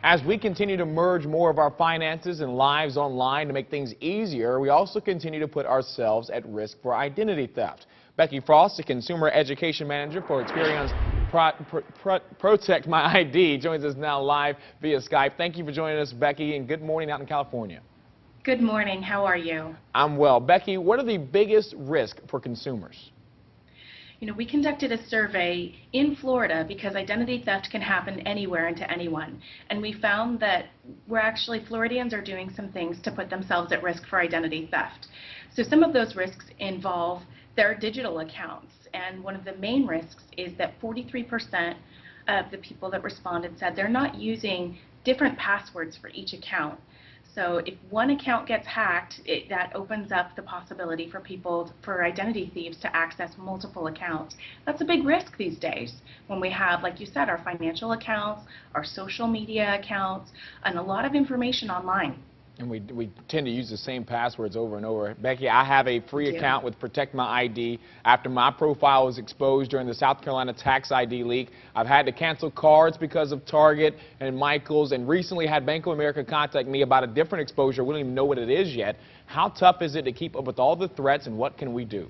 As we continue to merge more of our finances and lives online to make things easier, we also continue to put ourselves at risk for identity theft. Becky Frost, the Consumer Education Manager for Experian's Protect My ID, joins us now live via Skype. Thank you for joining us, Becky, and good morning out in California. Good morning. How are you? I'm well. Becky, what are the biggest risks for consumers? We conducted a survey in Florida because identity theft can happen anywhere and to anyone. And we found that Floridians are doing some things to put themselves at risk for identity theft. So some of those risks involve their digital accounts. And one of the main risks is that 43% of the people that responded said they're not using different passwords for each account. So if one account gets hacked, that opens up the possibility for identity thieves to access multiple accounts. That's a big risk these days when we have, like you said, our financial accounts, our social media accounts, and a lot of information online. And we tend to use the same passwords over and over. Becky, I have a free account with Protect My ID. After my profile was exposed during the South Carolina tax ID leak, I've had to cancel cards because of Target and Michaels, and recently had Bank of America contact me about a different exposure. We don't even know what it is yet. How tough is it to keep up with all the threats, and what can we do?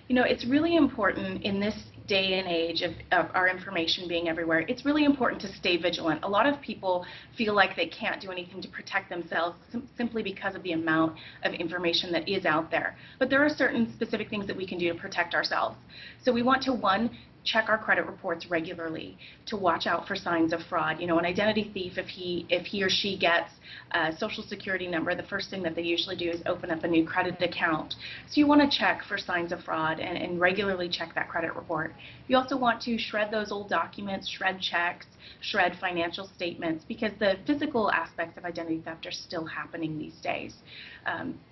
It's really important in this day and age of our information being everywhere. It's really important to stay vigilant. A lot of people feel like they can't do anything to protect themselves simply because of the amount of information that is out there. But there are certain specific things that we can do to protect ourselves. So we want to, one, check our credit reports regularly to watch out for signs of fraud. An identity thief, if he or she gets a social security number, the first thing that they usually do is open up a new credit account. So you want to check for signs of fraud and regularly check that credit report. You also want to shred those old documents, shred checks, shred financial statements, because the physical aspects of identity theft are still happening these days.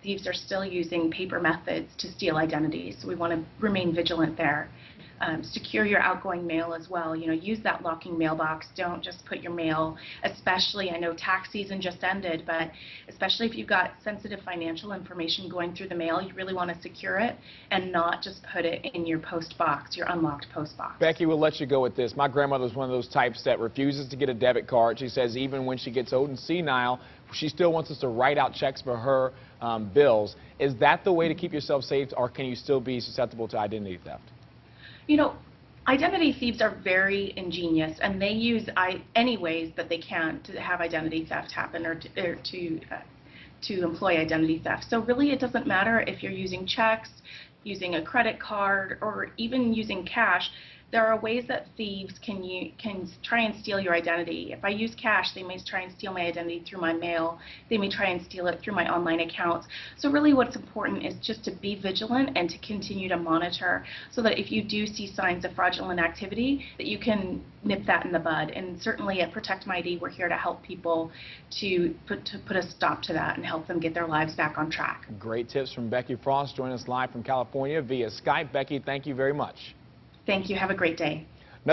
Thieves are still using paper methods to steal identities, so we want to remain vigilant there. Secure your outgoing mail as well. Use that locking mailbox. Don't just put your mail, especially, I know tax season just ended, but especially if you've got sensitive financial information going through the mail, you really want to secure it and not just put it in your post box, your unlocked post box. Becky, we'll let you go with this. My grandmother was one of those types that refuses to get a debit card. She says even when she gets old and senile, she still wants us to write out checks for her bills. Is that the way to keep yourself safe, or can you still be susceptible to identity theft? Identity thieves are very ingenious, and they use any ways that they can to have identity theft happen or to employ identity theft. So really it doesn't matter if you're using checks, using a credit card, or even using cash. There are ways that thieves can try and steal your identity. If I use cash, they may try and steal my identity through my mail. They may try and steal it through my online accounts. So really what's important is just to be vigilant and to continue to monitor so that if you do see signs of fraudulent activity, that you can nip that in the bud. And certainly at Protect My ID, we're here to help people to put a stop to that and help them get their lives back on track. Great tips from Becky Frost, joining us live from California via Skype. Becky, thank you very much. Thank you. Have a great day.